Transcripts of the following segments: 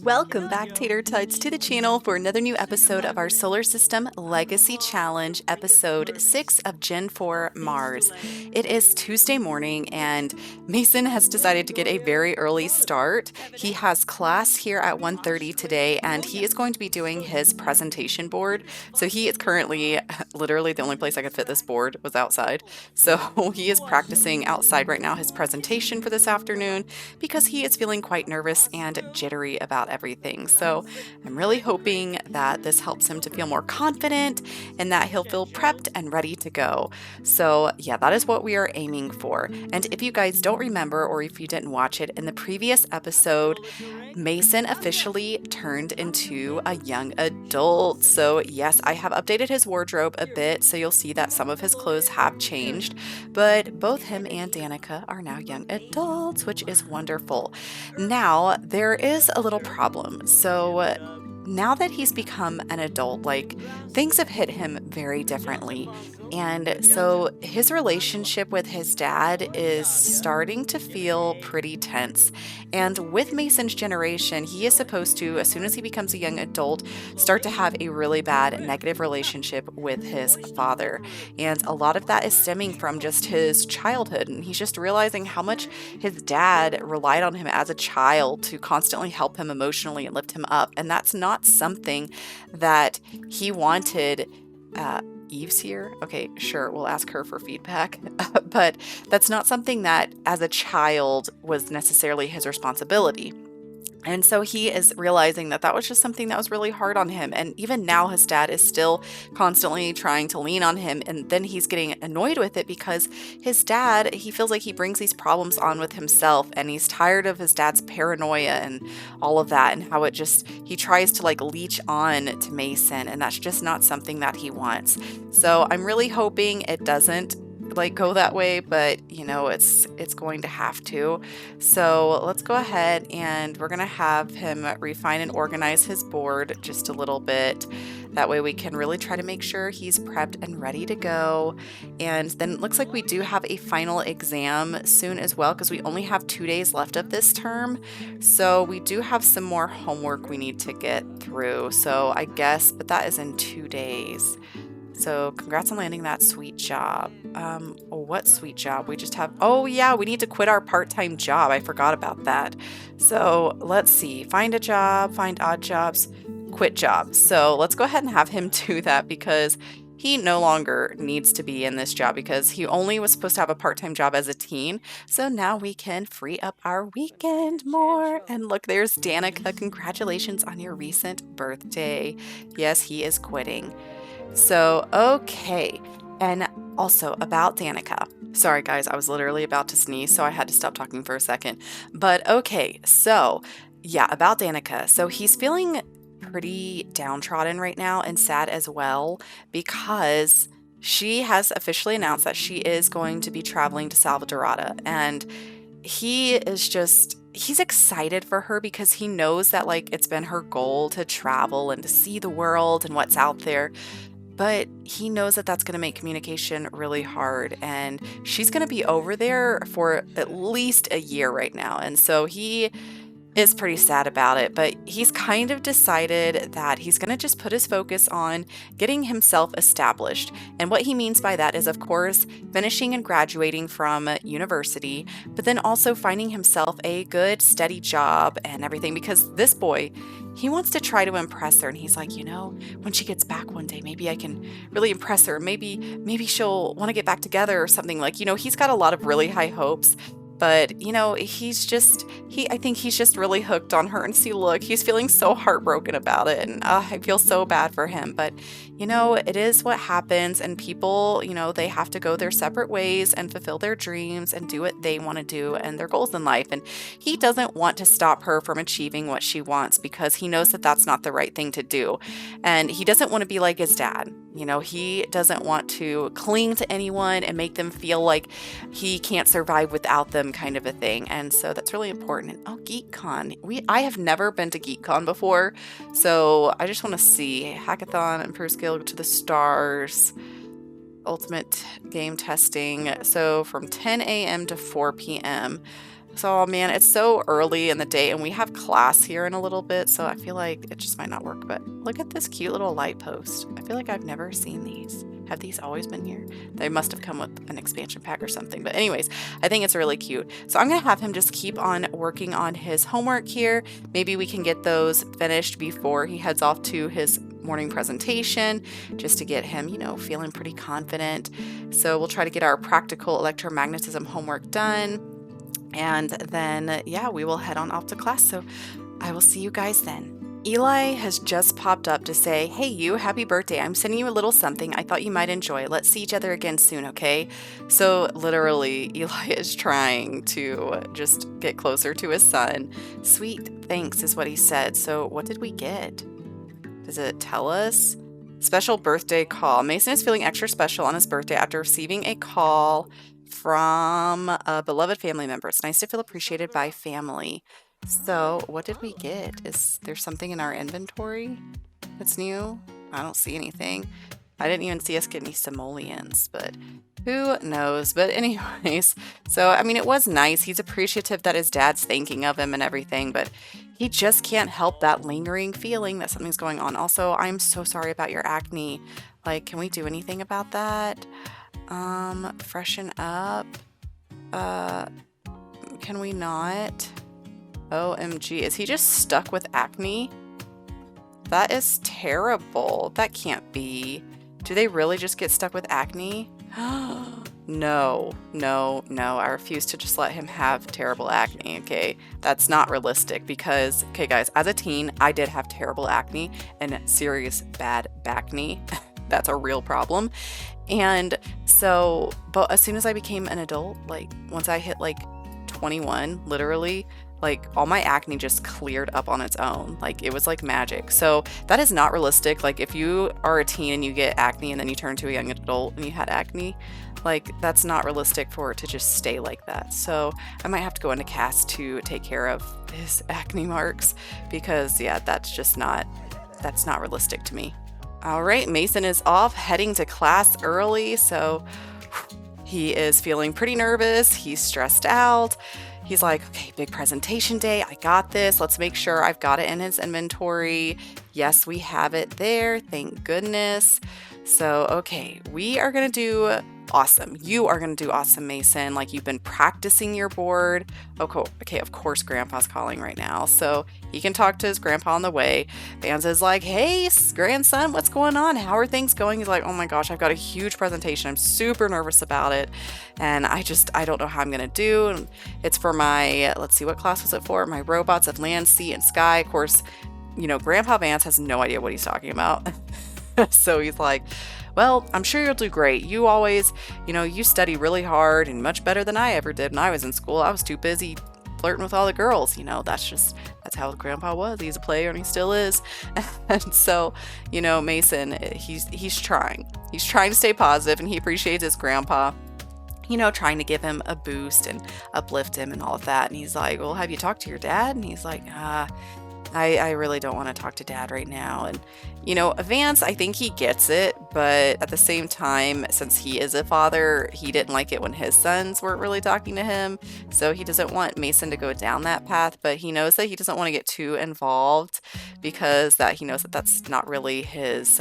Welcome back, Tater Tots, to the channel for another new episode of our Solar System Legacy Challenge, episode 6 of Gen 4 Mars. It is Tuesday morning, and Mason has decided to get a very early start. He has class here at 1:30 today, and he is going to be doing his presentation board. So he is currently, literally the only place I could fit this board was outside. So he is practicing outside right now his presentation for this afternoon because he is feeling quite nervous and jittery about everything. So I'm really hoping that this helps him to feel more confident and that he'll feel prepped and ready to go. So yeah, that is what we are aiming for. And if you guys don't remember, or if you didn't watch it, in the previous episode, Mason officially turned into a young adult. So yes, I have updated his wardrobe a bit, so you'll see that some of his clothes have changed, but both him and Danica are now young adults, which is wonderful. Now, there is a little problem. So now that he's become an adult, things have hit him very differently. And so his relationship with his dad is starting to feel pretty tense. And with Mason's generation, he is supposed to, as soon as he becomes a young adult, start to have a really bad negative relationship with his father. And a lot of that is stemming from just his childhood. And he's just realizing how much his dad relied on him as a child to constantly help him emotionally and lift him up. And that's not something that he wanted. Eve's here. Okay, sure, we'll ask her for feedback. But that's not something that as a child was necessarily his responsibility. And so he is realizing that that was just something that was really hard on him. And even now, his dad is still constantly trying to lean on him. And then he's getting annoyed with it because his dad, he feels like he brings these problems on with himself. And he's tired of his dad's paranoia and all of that. And how he tries to leech on to Mason. And that's just not something that he wants. So I'm really hoping it doesn't go that way, but it's going to have to. So let's go ahead and we're gonna have him refine and organize his board just a little bit. That way we can really try to make sure he's prepped and ready to go. And then it looks like we do have a final exam soon as well, because we only have 2 days left of this term. So we do have some more homework we need to get through. So I guess, but that is in 2 days. So congrats on landing that sweet job. What sweet job? We just have, oh yeah, we need to quit our part-time job. I forgot about that. So let's see, find a job, find odd jobs, quit job. So let's go ahead and have him do that because he no longer needs to be in this job because he only was supposed to have a part-time job as a teen. So now we can free up our weekend more. And look, there's Danica. Congratulations on your recent birthday. Yes, he is quitting. So, okay. And also about Danica. Sorry, guys, I was literally about to sneeze, so I had to stop talking for a second. But okay, so yeah, about Danica. So he's feeling pretty downtrodden right now and sad as well because she has officially announced that she is going to be traveling to Salvadorada. And he's excited for her because he knows that it's been her goal to travel and to see the world and what's out there. But he knows that that's going to make communication really hard, and she's going to be over there for at least a year right now. And so he is pretty sad about it, but he's kind of decided that he's going to just put his focus on getting himself established. And what he means by that is, of course, finishing and graduating from university, but then also finding himself a good, steady job and everything, because this boy, he wants to try to impress her. And he's like, when she gets back one day, maybe I can really impress her. Maybe she'll want to get back together or something. He's got a lot of really high hopes. But, I think he's just really hooked on her. And see, look, he's feeling so heartbroken about it. And I feel so bad for him. But, it is what happens. And people, they have to go their separate ways and fulfill their dreams and do what they want to do and their goals in life. And he doesn't want to stop her from achieving what she wants because he knows that that's not the right thing to do. And he doesn't want to be like his dad. He doesn't want to cling to anyone and make them feel like he can't survive without them, kind of a thing. And so that's really important. And, oh, GeekCon. I have never been to GeekCon before, so I just want to see. Hackathon, improve skill to the stars, ultimate game testing. So from 10 a.m. to 4 p.m. So, man, it's so early in the day and we have class here in a little bit, so I feel like it just might not work. But look at this cute little light post. I feel like I've never seen these. Have these always been here? They must have come with an expansion pack or something. But anyways, I think it's really cute. So I'm going to have him just keep on working on his homework here. Maybe we can get those finished before he heads off to his morning presentation, just to get him, feeling pretty confident. So we'll try to get our practical electromagnetism homework done. And then, yeah, we will head on off to class. So I will see you guys then. Eli has just popped up to say, hey, you, happy birthday. I'm sending you a little something. I thought you might enjoy. Let's see each other again soon, okay? So literally, Eli is trying to just get closer to his son. Sweet, thanks is what he said. So what did we get? Does it tell us? Special birthday call. Mason is feeling extra special on his birthday after receiving a call from a beloved family member. It's nice to feel appreciated by family. So what did we get? Is there something in our inventory that's new? I don't see anything. I didn't even see us get any simoleons, but who knows? But anyways, so I mean, it was nice. He's appreciative that his dad's thinking of him and everything, but he just can't help that lingering feeling that something's going on. Also, I'm so sorry about your acne. Like, can we do anything about that? Freshen up. Can we not? OMG, is he just stuck with acne? That is terrible. That can't be. Do they really just get stuck with acne? No. I refuse to just let him have terrible acne, okay? That's not realistic because, okay guys, as a teen, I did have terrible acne and serious bad back knee. That's a real problem. And so, but as soon as I became an adult, like once I hit like 21, literally, like all my acne just cleared up on its own. Like it was like magic. So that is not realistic. Like if you are a teen and you get acne and then you turn to a young adult and you had acne, like that's not realistic for it to just stay like that. So I might have to go into cast to take care of his acne marks because yeah, that's not realistic to me. All right, Mason is off heading to class early. So he is feeling pretty nervous. He's stressed out. He's like, okay, big presentation day. I got this. Let's make sure I've got it in his inventory. Yes, we have it there. Thank goodness. So, okay, we are going to do awesome. You are going to do awesome, Mason. Like you've been practicing your board. Oh, cool. Okay, of course, Grandpa's calling right now. So he can talk to his grandpa on the way. Vanza's like, hey, grandson, what's going on? How are things going? He's like, oh my gosh, I've got a huge presentation. I'm super nervous about it. And I don't know how I'm going to do. It's for my, let's see, what class was it for? My robots of land, sea, and sky. Of course, Grandpa Vance has no idea what he's talking about. So he's like, well, I'm sure you'll do great. You always, you study really hard and much better than I ever did when I was in school. I was too busy flirting with all the girls. That's how Grandpa was. He's a player and he still is. And so, Mason, he's trying. He's trying to stay positive and he appreciates his grandpa, trying to give him a boost and uplift him and all of that. And he's like, well, have you talked to your dad? And he's like, I really don't want to talk to dad right now. And, Vance, I think he gets it, but at the same time, since he is a father, he didn't like it when his sons weren't really talking to him. So he doesn't want Mason to go down that path, but he knows that he doesn't want to get too involved because he knows that that's not really his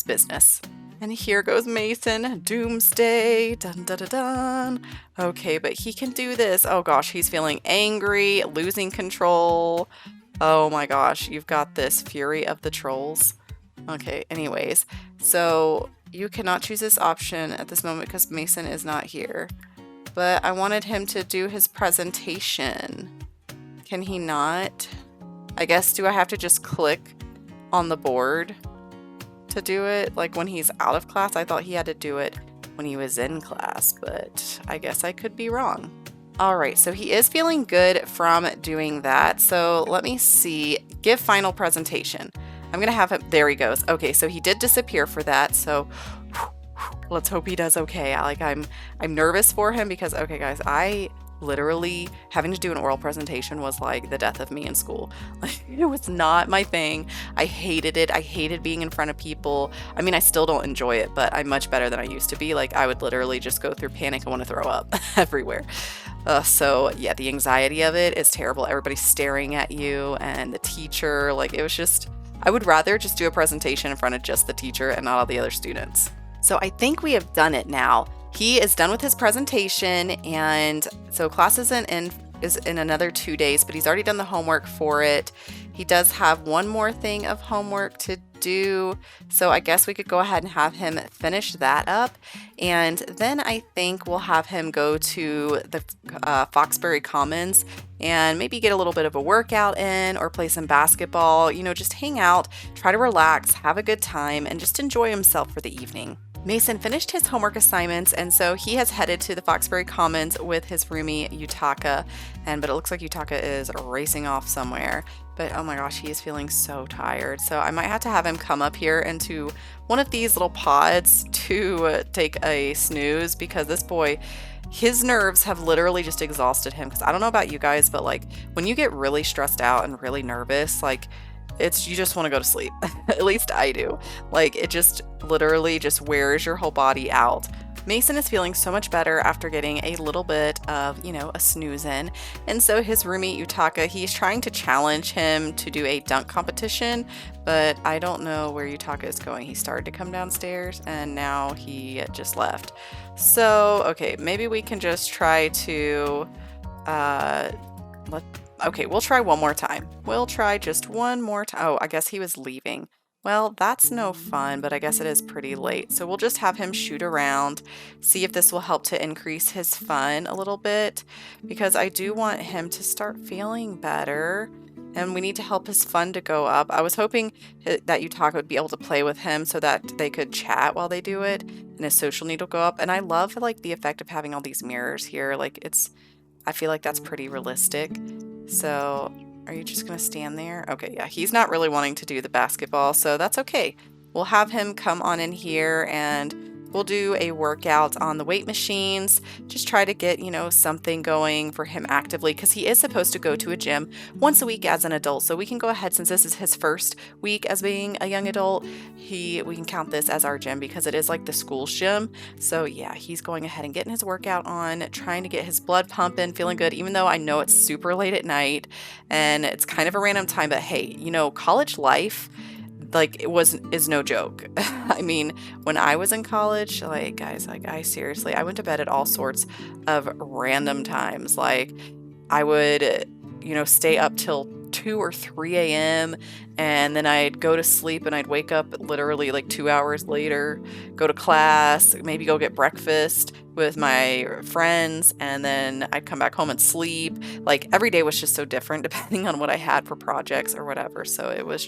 business. And here goes Mason, doomsday, dun dun dun dun. Okay, but he can do this. Oh gosh, he's feeling angry, losing control. Oh my gosh, you've got this fury of the trolls. Okay, anyways, so you cannot choose this option at this moment because Mason is not here. But I wanted him to do his presentation. Can he not? I guess, do I have to just click on the board to do it? Like when he's out of class? I thought he had to do it when he was in class, but I guess I could be wrong. All right, so he is feeling good from doing that. So let me see, give final presentation. I'm gonna have him, there he goes. Okay, so he did disappear for that. So let's hope he does okay. I'm nervous for him because, okay guys, I literally having to do an oral presentation was like the death of me in school. Like it was not my thing. I hated it. I hated being in front of people. I mean, I still don't enjoy it, but I'm much better than I used to be. Like I would literally just go through panic and want to throw up everywhere. So yeah, the anxiety of it is terrible. Everybody's staring at you and the teacher, like it was just, I would rather just do a presentation in front of just the teacher and not all the other students. So I think we have done it now. He is done with his presentation, and so class is in another 2 days, but he's already done the homework for it. He does have one more thing of homework to do, so I guess we could go ahead and have him finish that up, and then I think we'll have him go to the Foxbury Commons and maybe get a little bit of a workout in or play some basketball, just hang out, try to relax, have a good time, and just enjoy himself for the evening. Mason finished his homework assignments, and so he has headed to the Foxbury Commons with his roomie Yutaka, but it looks like Yutaka is racing off somewhere. But oh my gosh, he is feeling so tired. So I might have to have him come up here into one of these little pods to take a snooze, because this boy, his nerves have literally just exhausted him. Because I don't know about you guys, but like when you get really stressed out and really nervous, like you just want to go to sleep. At least I do. Like it just literally just wears your whole body out. Mason is feeling so much better after getting a little bit of, a snooze in. And so his roommate Yutaka, he's trying to challenge him to do a dunk competition, but I don't know where Yutaka is going. He started to come downstairs and now he just left. So, okay, maybe we can just try to, okay, we'll try one more time. We'll try just one more time. Oh, I guess he was leaving. Well, that's no fun, but I guess it is pretty late. So we'll just have him shoot around, see if this will help to increase his fun a little bit, because I do want him to start feeling better, and we need to help his fun to go up. I was hoping that Yutaka would be able to play with him so that they could chat while they do it, and his social need will go up. And I love like the effect of having all these mirrors here. Like I feel like that's pretty realistic. So are you just going to stand there? Okay, yeah, he's not really wanting to do the basketball, so that's okay. We'll have him come on in here and we'll do a workout on the weight machines. Just try to get, something going for him actively, because he is supposed to go to a gym once a week as an adult. So we can go ahead, since this is his first week as being a young adult, we can count this as our gym because it is like the school's gym. So yeah, he's going ahead and getting his workout on, trying to get his blood pumping, feeling good, even though I know it's super late at night and it's kind of a random time. But hey, college life, like is no joke. I mean, when I was in college, like guys, like I went to bed at all sorts of random times. Like I would, stay up till 2 or 3 a.m. and then I'd go to sleep and I'd wake up literally like 2 hours later, go to class, maybe go get breakfast with my friends, and then I'd come back home and sleep. Like every day was just so different depending on what I had for projects or whatever. So it was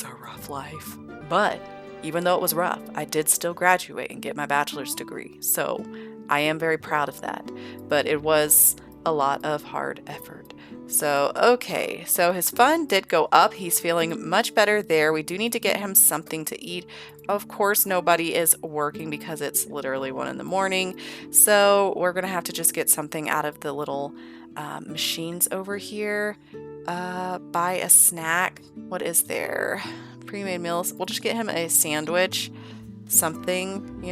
a rough life. But even though it was rough, I did still graduate and get my bachelor's degree. So I am very proud of that. But it was a lot of hard effort. So, okay, so his fun did go up. He's feeling much better there. We do need to get him something to eat. Of course, nobody is working because it's literally 1 a.m. So we're going to have to just get something out of the little machines over here. Buy a snack. What is there? Pre-made meals. We'll just get him a sandwich, something,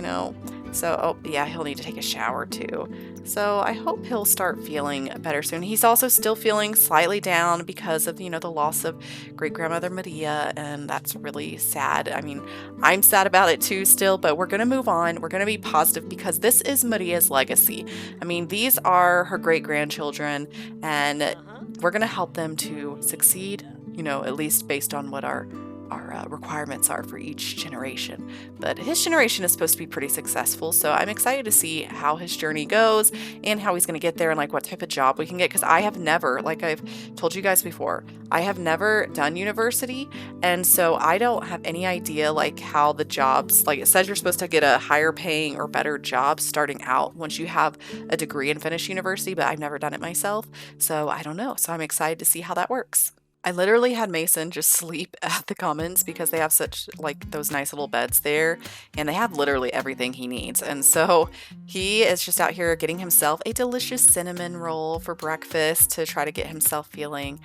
So, oh yeah, he'll need to take a shower too. So I hope he'll start feeling better soon. He's also still feeling slightly down because of, the loss of great-grandmother Maria, and that's really sad. I mean, I'm sad about it too still, but we're going to move on. We're going to be positive because this is Maria's legacy. I mean, these are her great-grandchildren, and we're going to help them to succeed, at least based on what our requirements are for each generation. But his generation is supposed to be pretty successful, so I'm excited to see how his journey goes and how he's going to get there and like what type of job we can get, because I have never, like I've told you guys before, I have never done university, and so I don't have any idea like how the jobs, like it says you're supposed to get a higher paying or better job starting out once you have a degree and finish university, but I've never done it myself, so I don't know. So I'm excited to see how that works. I literally had Mason just sleep at the Commons because they have such like those nice little beds there and they have literally everything he needs. And so he is just out here getting himself a delicious cinnamon roll for breakfast to try to get himself feeling,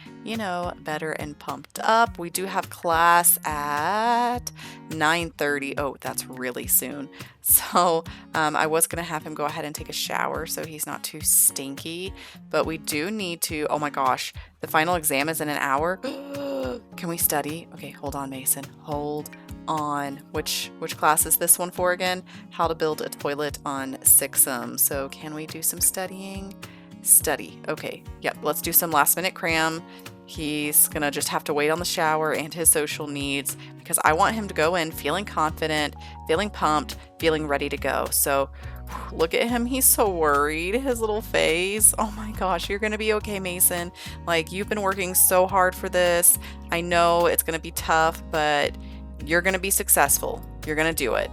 better and pumped up. We do have class at 9:30. Oh, that's really soon. So I was going to have him go ahead and take a shower so he's not too stinky, but we do need to, oh my gosh, the final exam is in an hour. Can we study? Okay, hold on, Mason. Hold on. Which class is this one for again? How to build a toilet on SIMato. So can we do some studying? Study. Okay. Yep. Let's do some last minute cram. He's gonna just have to wait on the shower and his social needs because I want him to go in feeling confident, feeling pumped, feeling ready to go. So look at him. He's so worried. His little face. Oh my gosh, you're going to be okay, Mason. Like, you've been working so hard for this. I know it's going to be tough, but you're going to be successful. You're going to do it.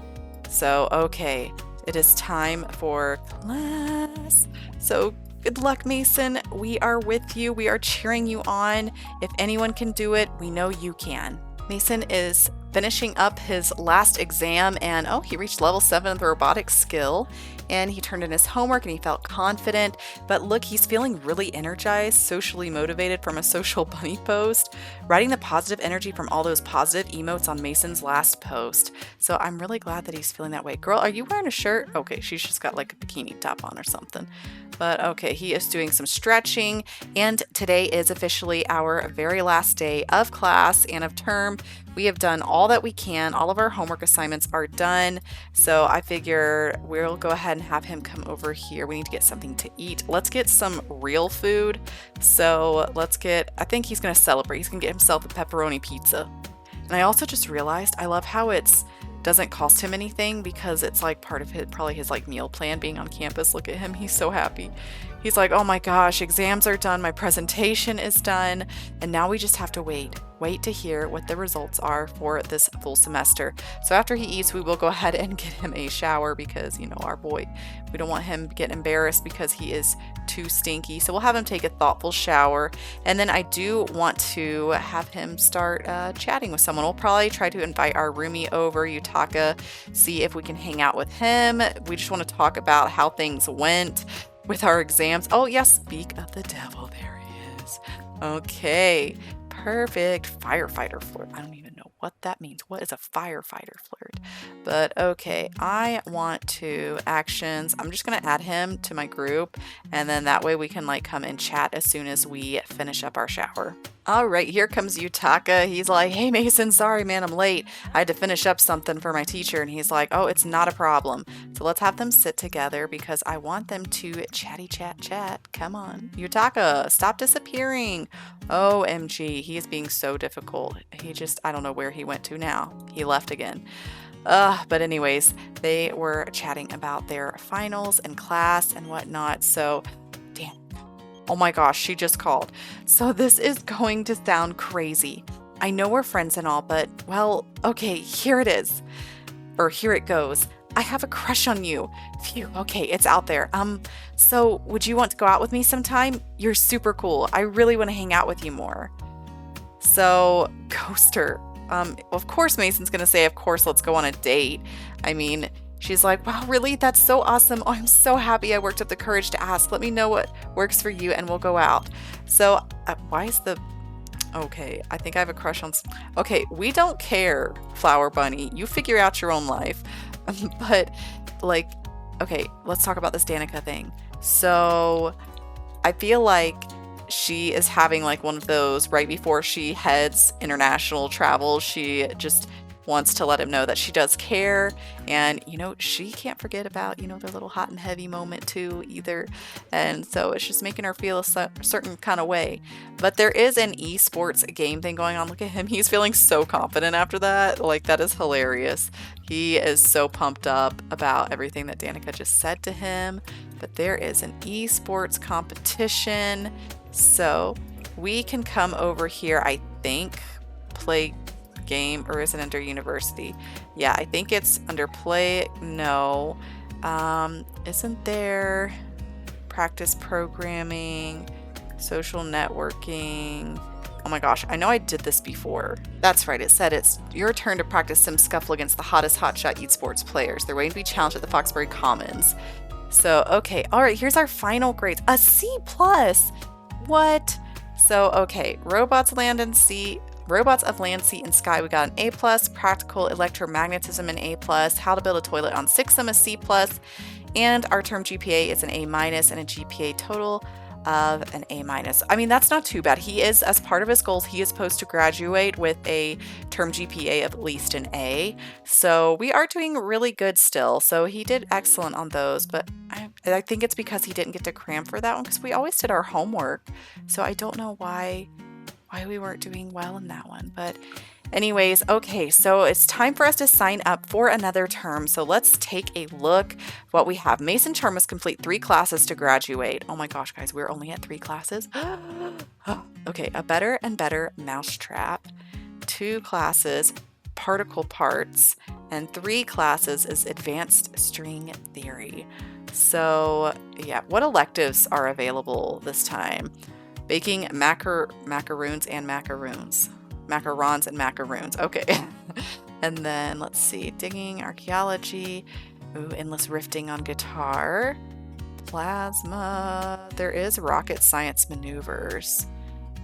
So, okay, it is time for class. So, good luck, Mason. We are with you. We are cheering you on. If anyone can do it, we know you can. Mason is finishing up his last exam and he reached level 7 of the robotics skill and he turned in his homework and he felt confident. But look, he's feeling really energized, socially motivated from a social bunny post, writing the positive energy from all those positive emotes on Mason's last post. So I'm really glad that he's feeling that way. Girl, are you wearing a shirt? Okay, she's just got like a bikini top on or something. But okay, he is doing some stretching and today is officially our very last day of class and of term. We have done all that we can. All of our homework assignments are done. So I figure we'll go ahead and have him come over here. We need to get something to eat. Let's get some real food. So I think he's going to celebrate. He's going to get himself a pepperoni pizza. And I also just realized I love how doesn't cost him anything because it's like part of his like meal plan being on campus. Look at him. He's so happy. He's like, oh my gosh, exams are done. My presentation is done. And now we just have to wait to hear what the results are for this full semester. So after he eats, we will go ahead and get him a shower because, our boy, we don't want him to get embarrassed because he is too stinky. So we'll have him take a thoughtful shower. And then I do want to have him start chatting with someone. We'll probably try to invite our roomie over, Yutaka, see if we can hang out with him. We just want to talk about how things went with our exams. Oh, yes, speak of the devil. There he is. Okay, perfect. Firefighter flirt. I don't even know what that means. What is a firefighter flirt? But okay, I want to actions. I'm just going to add him to my group, and then that way we can like come and chat as soon as we finish up our shower. All right, here comes Yutaka. He's like, hey, Mason, sorry, man, I'm late. I had to finish up something for my teacher. And he's like, oh, it's not a problem. So let's have them sit together because I want them to chat. Come on. Yutaka, stop disappearing. OMG, he is being so difficult. I don't know where he went to now. He left again. But anyways, they were chatting about their finals and class and whatnot. So, damn. Oh my gosh, she just called. So this is going to sound crazy. I know we're friends and all, but well, okay, here it is. Or here it goes. I have a crush on you. Phew, okay, it's out there. So would you want to go out with me sometime? You're super cool. I really want to hang out with you more. So, ghoster. Of course Mason's gonna say, of course, let's go on a date. I mean, she's like, wow, really? That's so awesome. Oh, I'm so happy I worked up the courage to ask. Let me know what works for you and we'll go out. So okay, I think I have a crush on, okay, we don't care, Flower Bunny. You figure out your own life. But like, okay, let's talk about this Danica thing. So I feel like she is having like one of those right before she heads international travel. She just wants to let him know that she does care, and she can't forget about their little hot and heavy moment too either, and so it's just making her feel a certain kind of way. But there is an esports game thing going on. Look at him, he's feeling so confident after that. Like, that is hilarious. He is so pumped up about everything that Danica just said to him. But there is an esports competition, so we can come over here, I think, play game, or is it under university? Yeah, I think it's under play. No, isn't there practice programming, social networking? Oh my gosh, I know I did this before. That's right, it said it's your turn to practice Sim Scuffle against the hottest hotshot esports players. They're waiting to be challenged at the Foxbury Commons. So, okay, all right, here's our final grades. A C+. What? So, okay, Robots of Land, Sea, and Sky, we got an A+, Practical Electromagnetism an A+, How to Build a Toilet on Sixum a C+, and our term GPA is an A- and a GPA total of an A-. I mean, that's not too bad. He is, as part of his goals, he is supposed to graduate with a term GPA of at least an A. So we are doing really good still. So he did excellent on those, but I think it's because he didn't get to cram for that one because we always did our homework. So I don't know why we weren't doing well in that one. But anyways, okay, so it's time for us to sign up for another term. So let's take a look what we have. Mason Char must complete 3 classes to graduate. Oh my gosh, guys, we're only at 3 classes. Okay, a better and better mousetrap, 2 classes, particle parts, and 3 classes is advanced string theory. So yeah, what electives are available this time? Baking macaroons and macaroons. Macarons and macaroons. Okay. And then let's see. Digging, archaeology. Ooh, endless rifting on guitar. Plasma. There is rocket science maneuvers.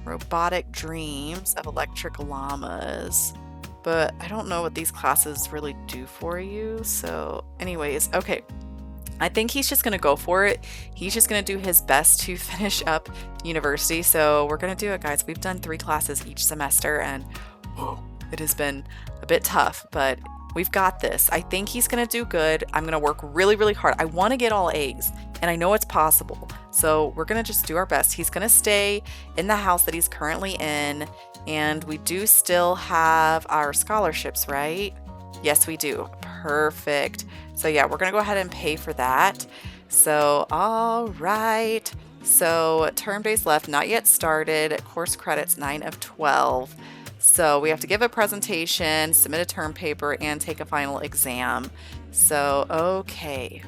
Robotic dreams of electric llamas. But I don't know what these classes really do for you. So anyways, okay. I think he's just going to go for it. He's just going to do his best to finish up university. So we're going to do it, guys. We've done 3 classes each semester and it has been a bit tough, but we've got this. I think he's going to do good. I'm going to work really, really hard. I want to get all A's and I know it's possible. So we're going to just do our best. He's going to stay in the house that he's currently in. And we do still have our scholarships, right? Yes, we do. Perfect. So yeah, we're going to go ahead and pay for that. So, all right. So term days left, not yet started. Course credits, 9 of 12. So we have to give a presentation, submit a term paper, and take a final exam. So, okay.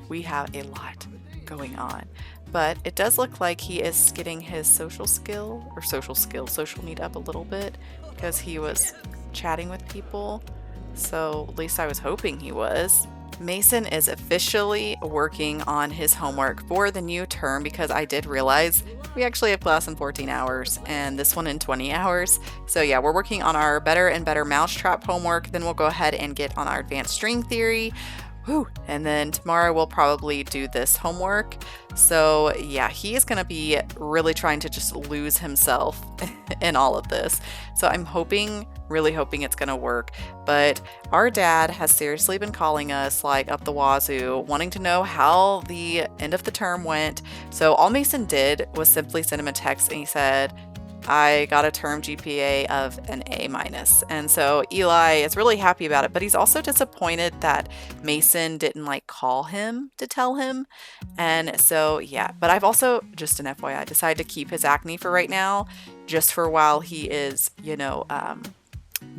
We have a lot going on. But it does look like he is getting his social need up a little bit because he was chatting with people. So at least I was hoping he was. Mason is officially working on his homework for the new term because I did realize we actually have class in 14 hours and this one in 20 hours. So yeah, we're working on our better and better mousetrap homework. Then we'll go ahead and get on our advanced string theory. And then tomorrow we'll probably do this homework. So yeah, he is going to be really trying to just lose himself in all of this. So I'm really hoping it's going to work. But our dad has seriously been calling us like up the wazoo, wanting to know how the end of the term went. So all Mason did was simply send him a text and he said, I got a term GPA of an A-. And so Eli is really happy about it, but he's also disappointed that Mason didn't like call him to tell him. And so, yeah, but I've also, just an FYI, decided to keep his acne for right now, just for while he is,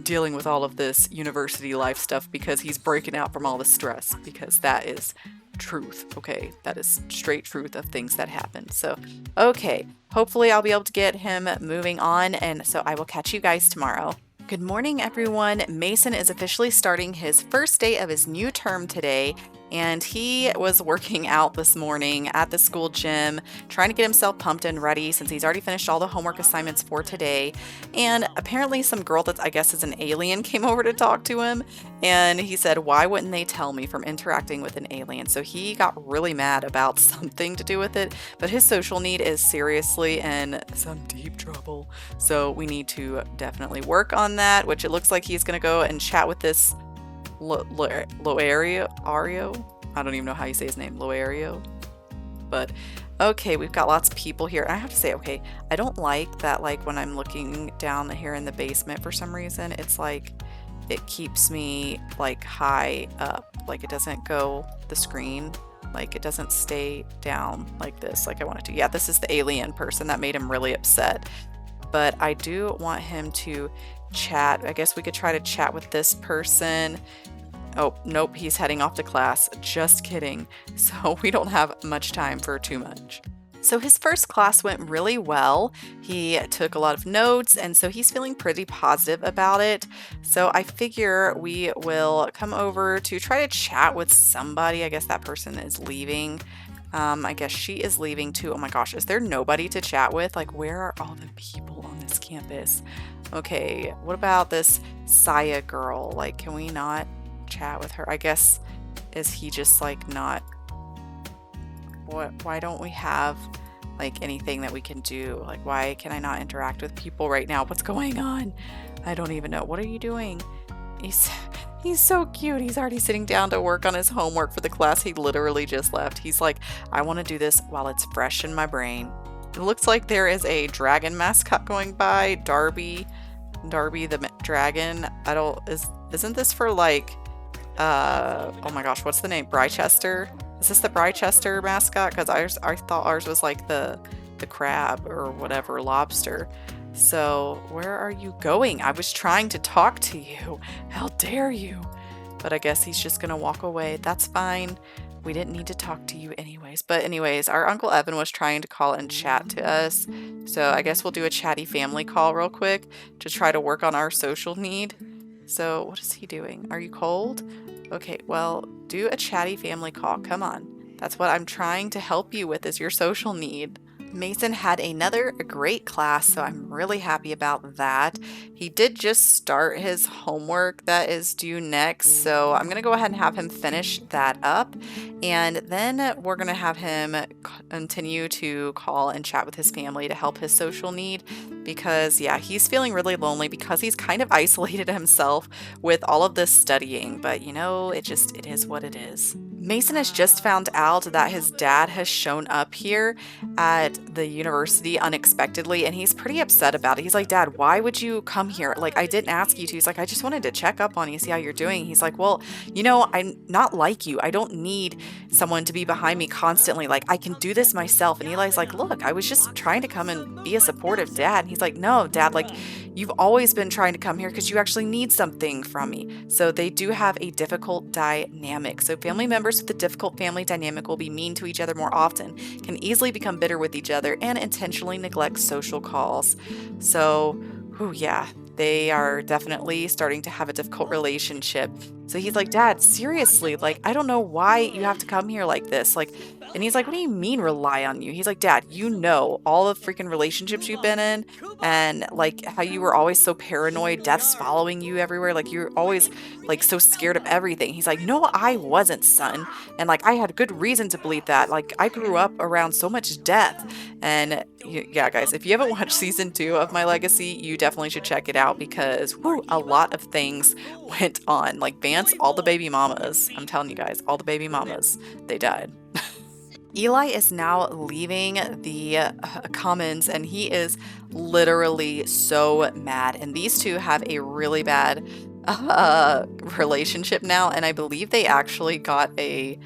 dealing with all of this university life stuff because he's breaking out from all the stress because that is truth. Okay, that is straight truth of things that happen. So okay, hopefully I'll be able to get him moving on, and so I will catch you guys tomorrow. Good morning, everyone. Mason is officially starting his first day of his new term today, and he was working out this morning at the school gym, trying to get himself pumped and ready since he's already finished all the homework assignments for today. And apparently some girl that I guess is an alien came over to talk to him, and he said, why wouldn't they tell me from interacting with an alien? So he got really mad about something to do with it, but his social need is seriously in some deep trouble. So we need to definitely work on that, which it looks like he's going to go and chat with this Loario. I don't even know how you say his name, Loario. But okay, we've got lots of people here. I have to say, okay, I don't like that, like when I'm looking down here in the basement for some reason, it's like it keeps me like high up, like it doesn't go the screen, like it doesn't stay down like this like I want it to. Yeah, this is the alien person that made him really upset. But I do want him to chat. I guess we could try to chat with this person. Oh, nope, he's heading off to class. Just kidding. So we don't have much time for too much. So his first class went really well. He took a lot of notes, and so he's feeling pretty positive about it. So I figure we will come over to try to chat with somebody. I guess that person is leaving. I guess she is leaving too. Oh my gosh, is there nobody to chat with? Like, where are all the people on this campus? Okay, what about this Saya girl? Like, can we not chat with her? I guess, is he just like not... Why don't we have like anything that we can do? Like, why can I not interact with people right now? What's going on? I don't even know. What are you doing? He's so cute. He's already sitting down to work on his homework for the class he literally just left. He's like, I want to do this while it's fresh in my brain. It looks like there is a dragon mascot going by, Darby the dragon. Isn't this for like oh my gosh, what's the name? Brychester? Is this the Brychester mascot? Because I thought ours was like the crab or whatever, lobster. So where are you going? I was trying to talk to you. How dare you? But I guess he's just gonna walk away. That's fine. We didn't need to talk to you anyways. But anyways, our Uncle Evan was trying to call and chat to us. So I guess we'll do a chatty family call real quick to try to work on our social need. So what is he doing? Are you cold? Okay, well, do a chatty family call. Come on. That's what I'm trying to help you with, is your social need. Mason had another great class, so I'm really happy about that. He did just start his homework that is due next, so I'm going to go ahead and have him finish that up, and then we're going to have him continue to call and chat with his family to help his social need, because yeah, he's feeling really lonely because he's kind of isolated himself with all of this studying, but you know, it is what it is. Mason has just found out that his dad has shown up here at the university unexpectedly, and he's pretty upset about it. He's like, Dad, why would you come here? Like, I didn't ask you to. He's like, I just wanted to check up on you, see how you're doing. He's like, well, you know, I'm not like you. I don't need someone to be behind me constantly. Like, I can do this myself. And Eli's like, look, I was just trying to come and be a supportive dad. And he's like, no, Dad, like, you've always been trying to come here because you actually need something from me. So they do have a difficult dynamic. So family members with a difficult family dynamic will be mean to each other more often, can easily become bitter with each other, and intentionally neglect social calls. So, yeah, they are definitely starting to have a difficult relationship. So he's like, Dad, seriously, like, I don't know why you have to come here like this. Like, and he's like, what do you mean rely on you? He's like, Dad, you know all the freaking relationships you've been in, and like how you were always so paranoid, death's following you everywhere. Like, you're always like so scared of everything. He's like, no, I wasn't, son. And like, I had good reason to believe that. Like, I grew up around so much death. And yeah, guys, if you haven't watched season 2 of My Legacy, you definitely should check it out, because a lot of things went on. Like, all the baby mamas, I'm telling you guys, all the baby mamas, they died. Eli is now leaving the commons, and he is literally so mad. And these two have a really bad relationship now, and I believe they actually got a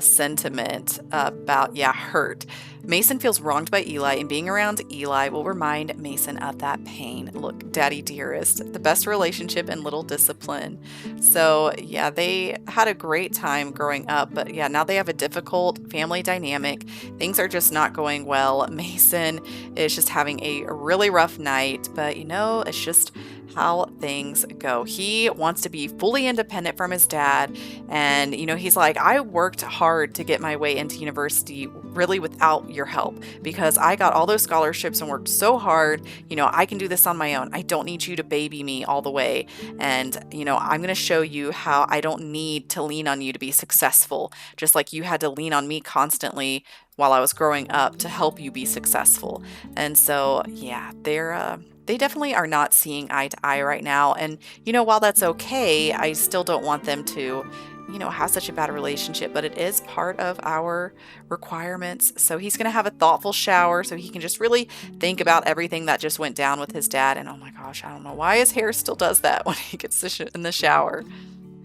sentiment about, hurt. Mason feels wronged by Eli, and being around Eli will remind Mason of that pain. Look, daddy dearest, the best relationship and little discipline. So yeah, they had a great time growing up, but yeah, now they have a difficult family dynamic. Things are just not going well. Mason is just having a really rough night, but you know, it's just how things go. He wants to be fully independent from his dad, and you know, he's like, I worked hard to get my way into university really without your help, because I got all those scholarships and worked so hard. You know, I can do this on my own. I don't need you to baby me all the way, and you know, I'm going to show you how I don't need to lean on you to be successful, just like you had to lean on me constantly while I was growing up to help you be successful. And so yeah, they definitely are not seeing eye to eye right now. And, you know, while that's okay, I still don't want them to, you know, have such a bad relationship, but it is part of our requirements. So he's going to have a thoughtful shower so he can just really think about everything that just went down with his dad. And oh my gosh, I don't know why his hair still does that when he gets in the shower.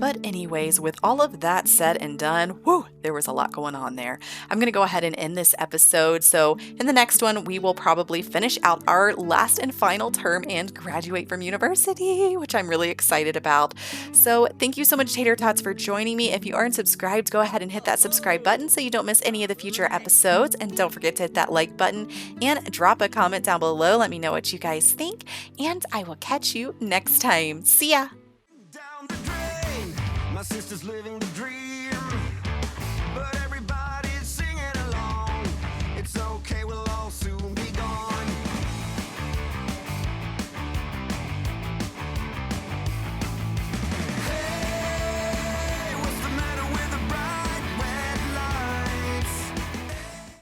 But anyways, with all of that said and done, whew, there was a lot going on there. I'm going to go ahead and end this episode. So in the next one, we will probably finish out our last and final term and graduate from university, which I'm really excited about. So thank you so much, Tater Tots, for joining me. If you aren't subscribed, go ahead and hit that subscribe button so you don't miss any of the future episodes. And don't forget to hit that like button and drop a comment down below. Let me know what you guys think, and I will catch you next time. See ya! Down the drain, my sister's living the dream.